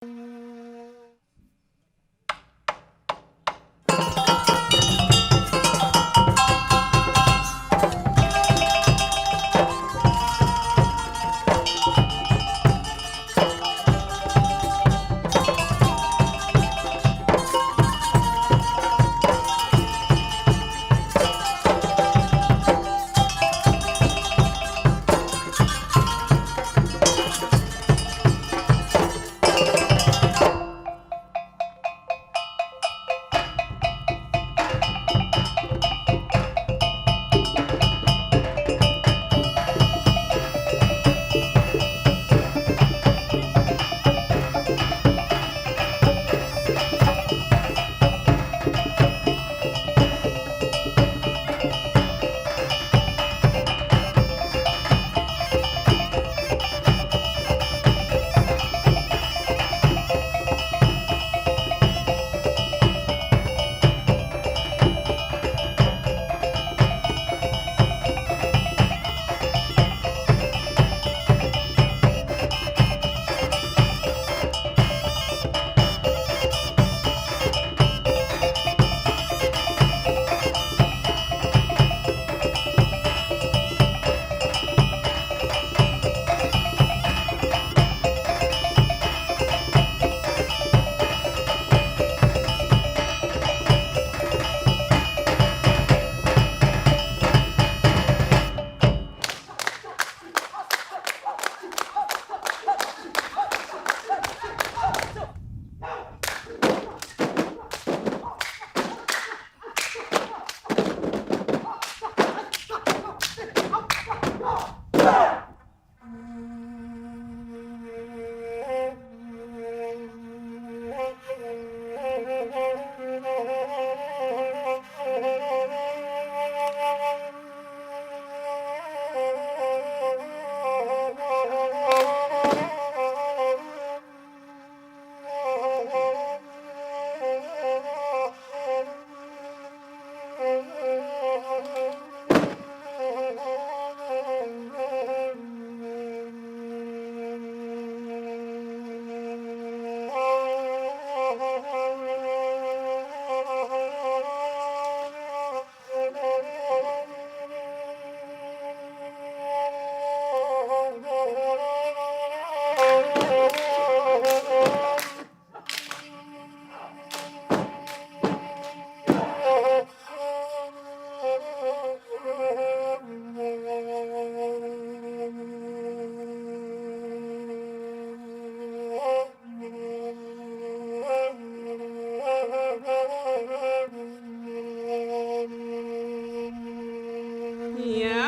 Ya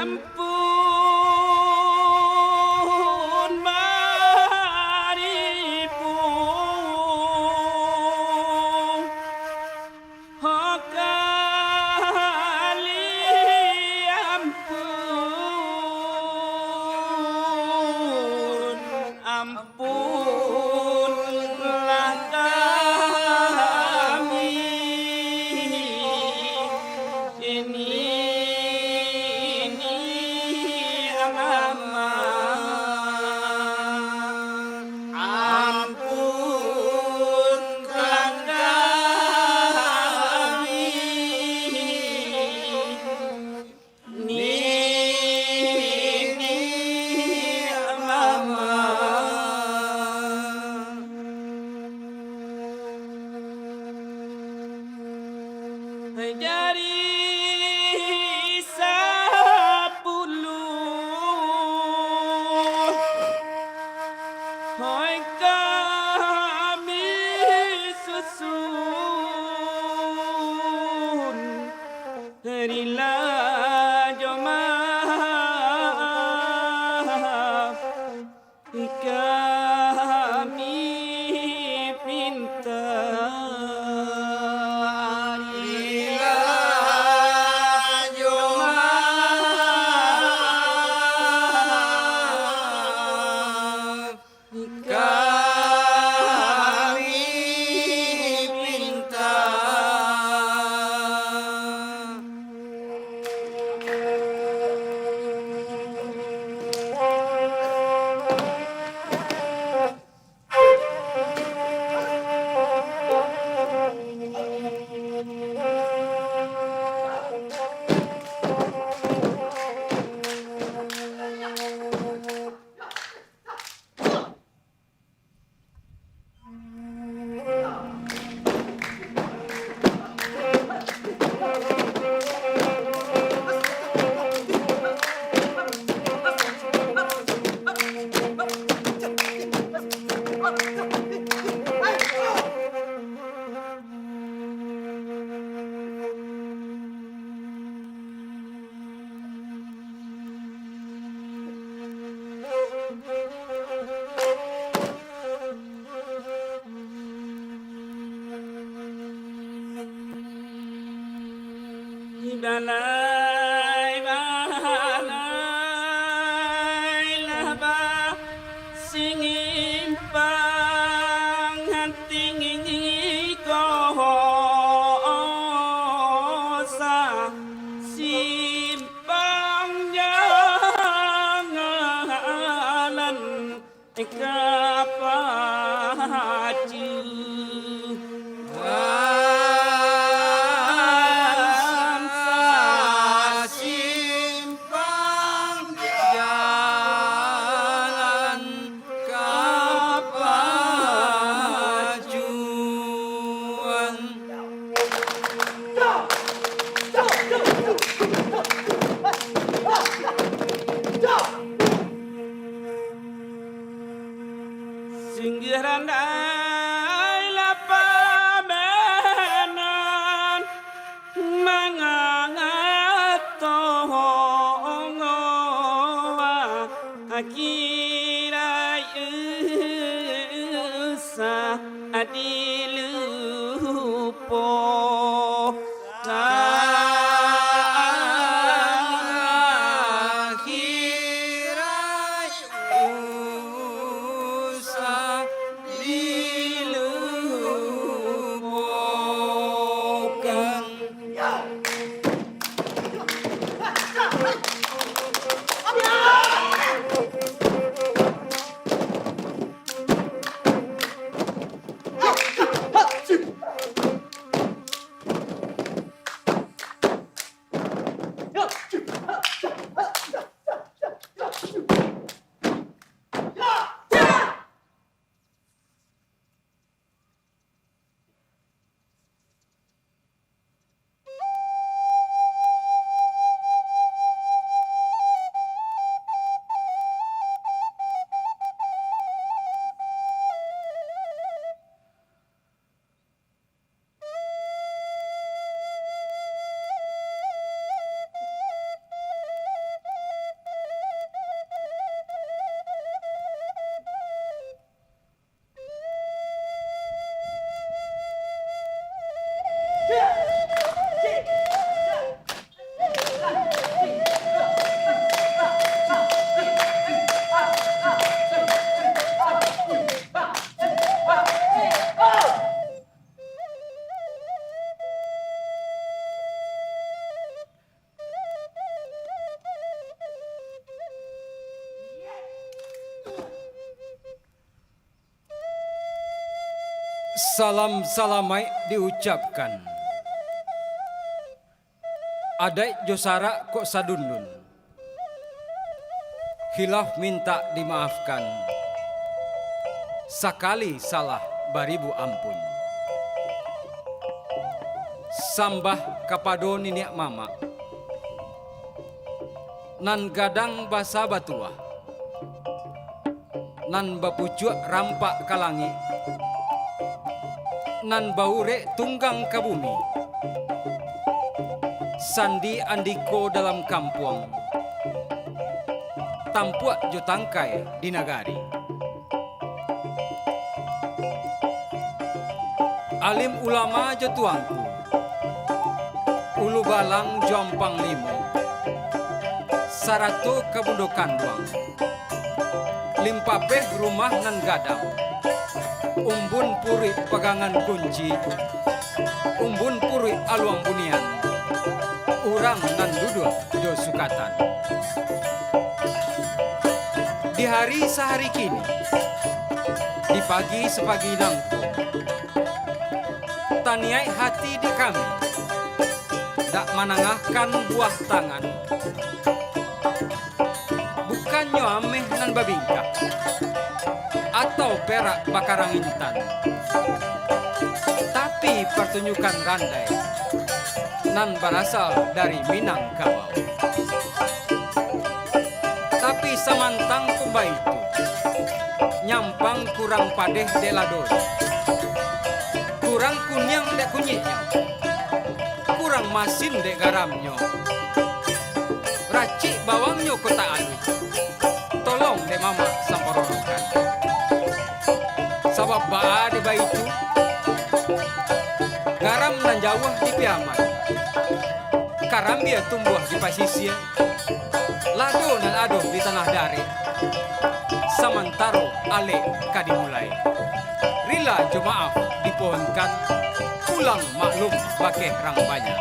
ampun baribu oh kali ampunlah kami ini dari sepuluh hoi kami susun rila jomah kami pintar dalai balai laba singimpang hatingi kosa simpang jangalan kapacu singgiran ay lapamenan mangangatong akiray sa adilupo Salam salamai diucapkan. Adai Josara kok sadundun. Hilaf minta dimaafkan. Sakali salah baribu ampun. Sambah kapado niniak mama. Nan gadang basa batua. Nan bapucuk rampak kalangi. Nan baure tunggang ke bumi. Sandi andiko dalam kampung. Tampuak jo tangkai di nagari. Alim ulama jo tuangku. Ulu balang jompang limo. Sarato kabundokan duang. Limpapeh rumah nan gadang. Umbun puri pegangan kunci, umbun puri aluang bunian, urang nan duduk jo sukatan. Di hari sehari kini, di pagi sepagi nangku, taniai hati di kami, dak manangahkan buah tangan, bukannya ameh nan babingkah. Atau perak bakarang intan, tapi pertunjukan randai nan berasal dari Minangkabau. Tapi samantang kumba itu nyampang kurang padeh delador, kurang kunyang dek kunyitnya, kurang masin dek garamnya, racik bawangnya kota anu, tolong dek mama samporonokan. Sabab baa di baitu garam nan jauh di piaman Karambia tumbuh di pasisir, lado dan ado di tanah dari. Samantaro ale kadimulai. Rila jemaah dipohonkan, pulang maklum pakai rang banyak.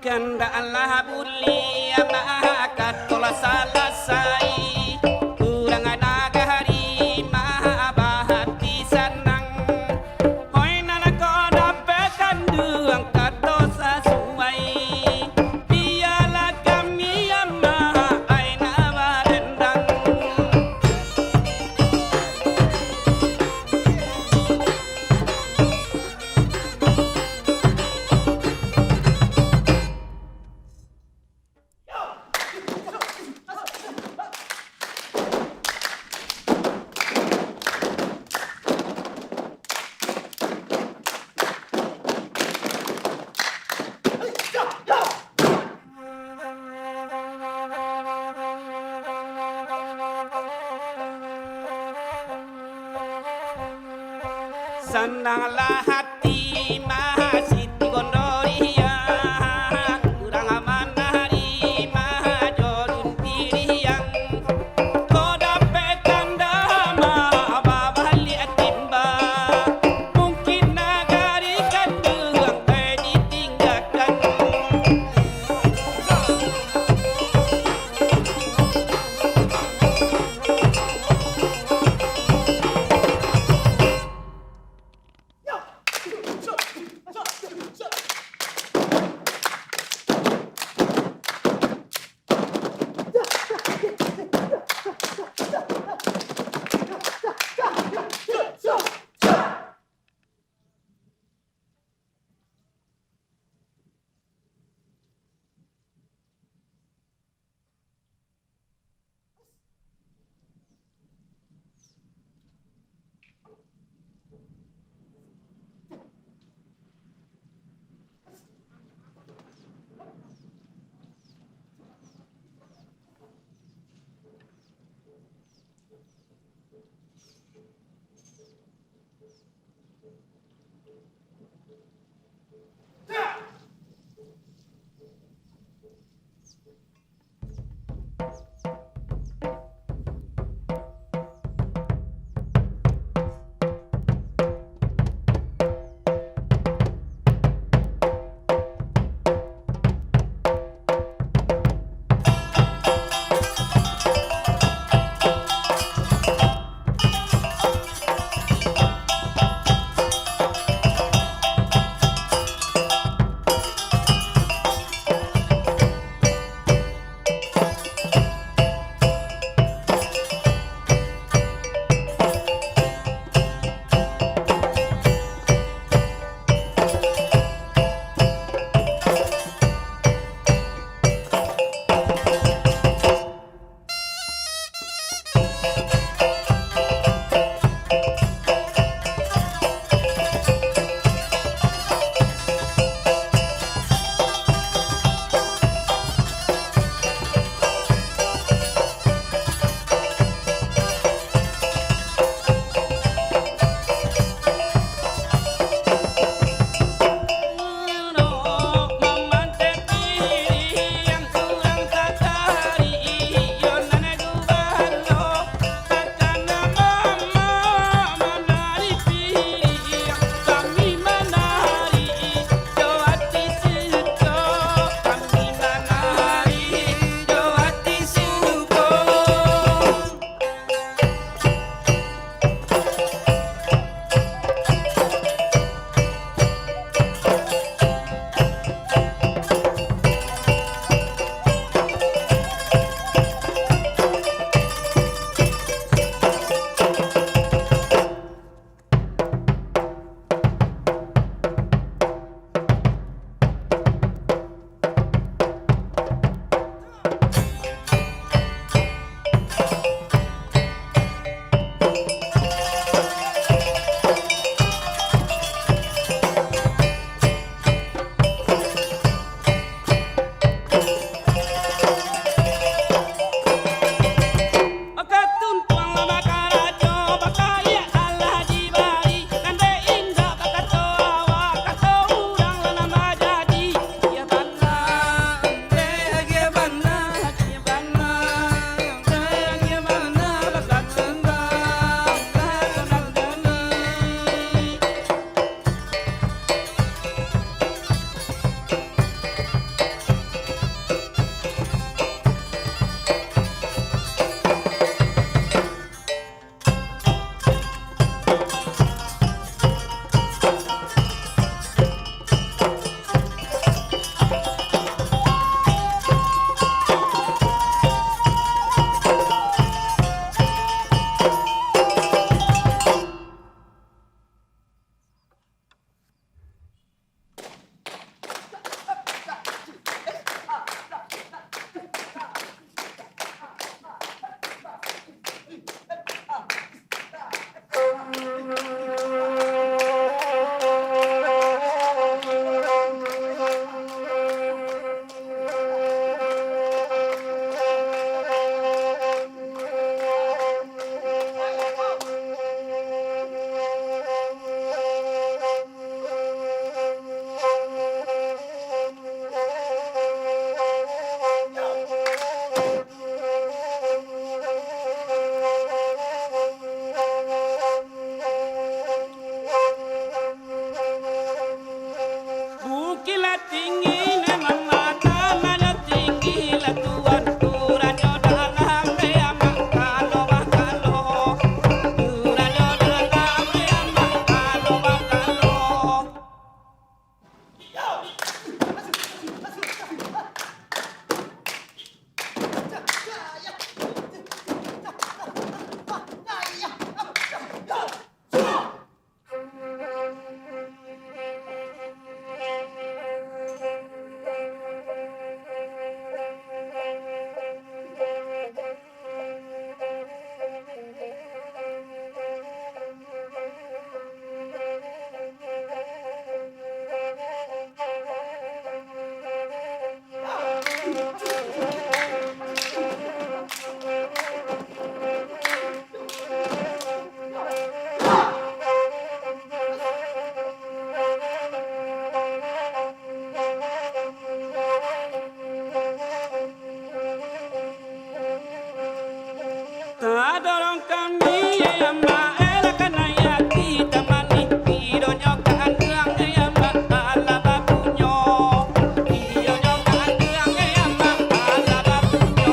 Kanda Allah buli mahakat tola salasai kurang naga hari maha bahati sanang hoi nana koda pekan duang kato sasuai biarlah kami yang maha aina warendang. Senanglah hati mahasiti gondoria kurang aman hari mahajolun tiriang koda pekanda mababali atimba mungkin nagari kanduang ditinggalkan. dorong kami ya ma era kana ya kita mani piro nyoka andang ya ma ala bapunyo piro nyoka andang ya ma ala bapunyo.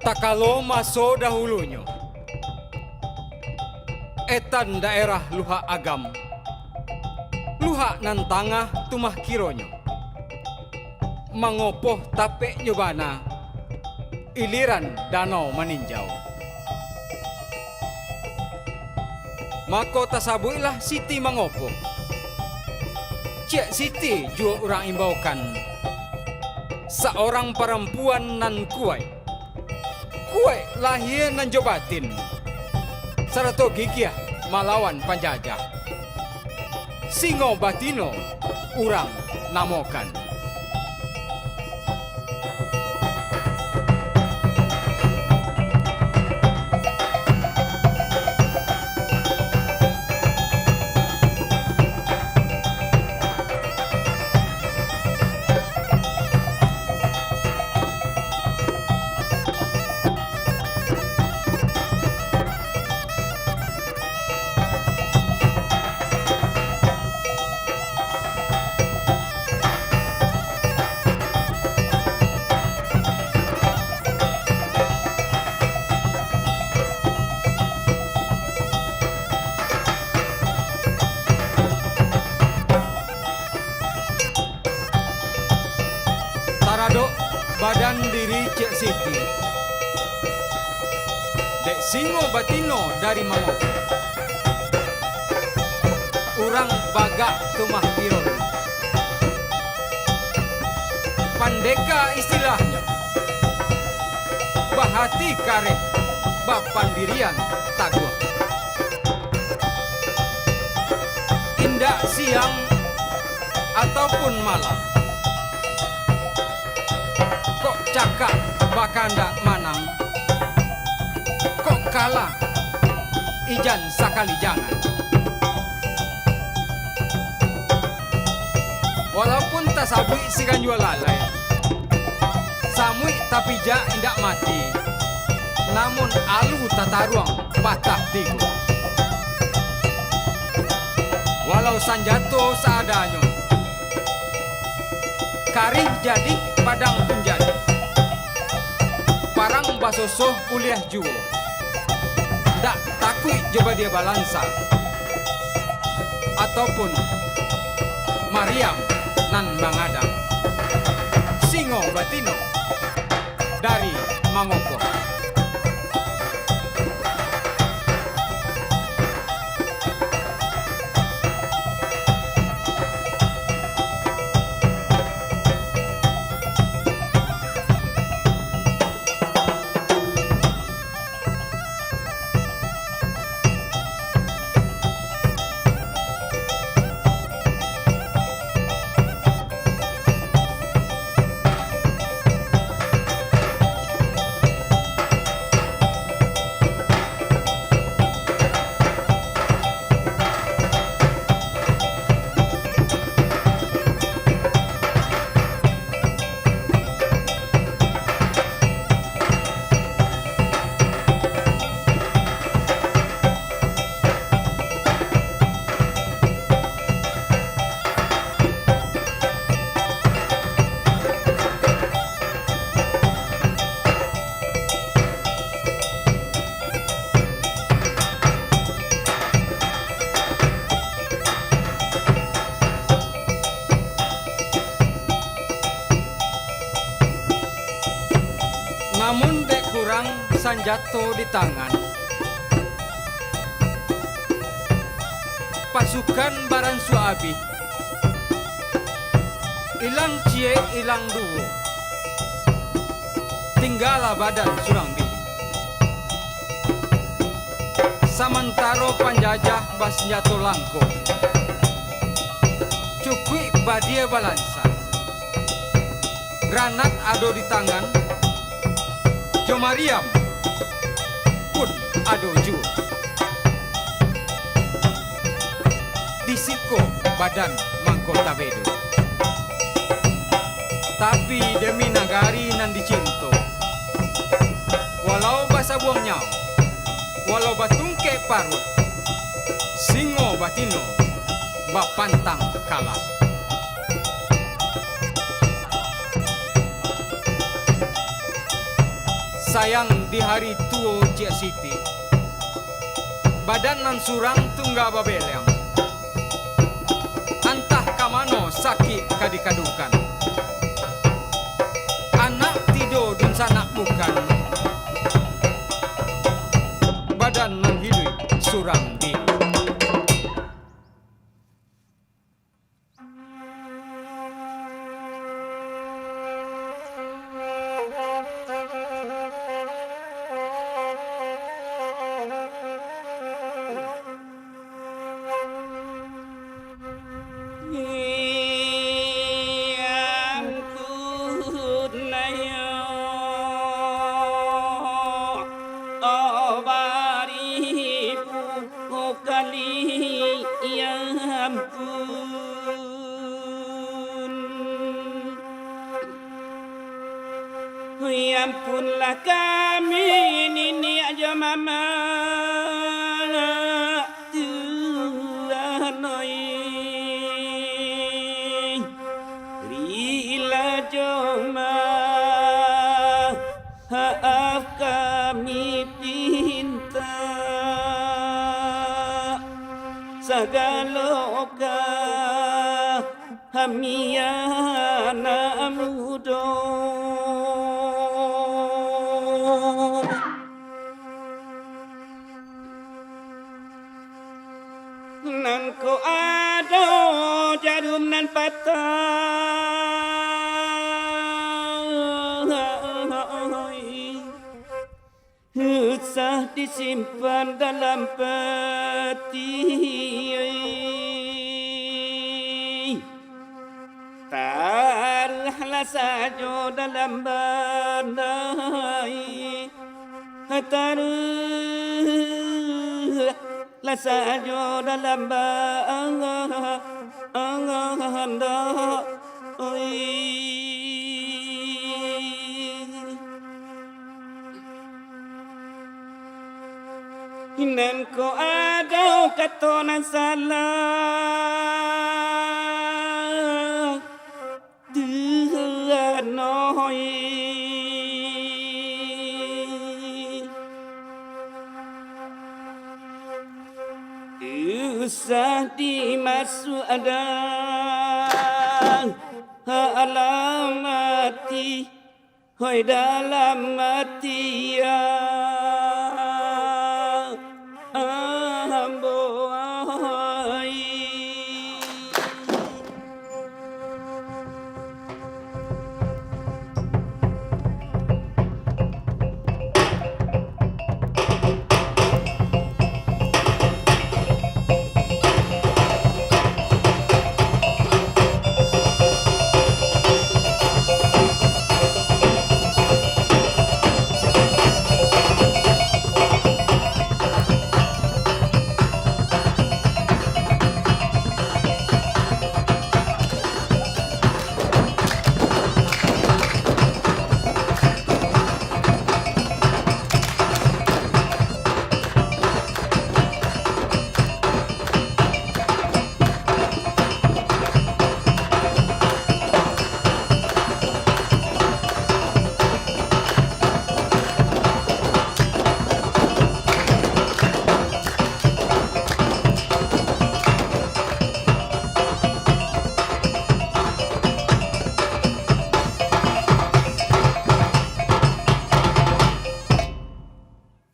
Takalo maso dahulunya, etan daerah luha agam, luha nan tangah tumah kironyo, mangopoh tape nyobana, iliran danau maninjau. Mako tasabuilah Siti mangopoh, Cik Siti jua orang imbaukan, seorang perempuan nan kuai. Kue lahir nan jobatin, sarato gigiah malawan penjajah. Singo batino urang namokan. Badan diri Cik Siti, dek singo batino dari Mangopo, urang bagak tumah piron, pandeka istilahnya, bahati karet bapandirian taguh, indak siang ataupun malam. Cakap bakanda manang, kok kalah ijan sakali jangan. Walaupun tasabui sikan jual lalai, samui tapi ja indak mati, namun alu tataruang patah tigu. Walau sanjato seadanya, karih jadi padang pun jadi. Parang basosoh kuliah juo, dak takui coba dia balansa, ataupun Mariam nan mangadang, singo batino dari Mangopo. jatuh di tangan pasukan Baran Suabi, ilang cie ilang duo, tinggallah badan surang bili. Samantaro panjajah bas jatuh langko, cukui badia balansa, granat ado di tangan, Jomariam pun ado juga. Disiko badan Mangkota Bedo, tapi demi nagari nan dicinto, walau basa buang nyaw, walau batungke parut, singo batino bapantang kalah. Sayang di hari tuo Cia Siti, badan nan surang tungga babeleng, antah kamano sakit kadikadukan, anak tido dun sanak bukan, badan nan hidup surang di. Ya ampunlah kami ini aja mama Tuhan oi Rila joma maaf kami pinta Sagaloka hamiana mudo nan ko ado jarum nan patah usah disimpan dalam peti taruhlah saja dalam bandai taruhlah saja dalam nan ko ada katonan salah Tuhan noi usah dimasuk ada alamati hoi dalam mati ya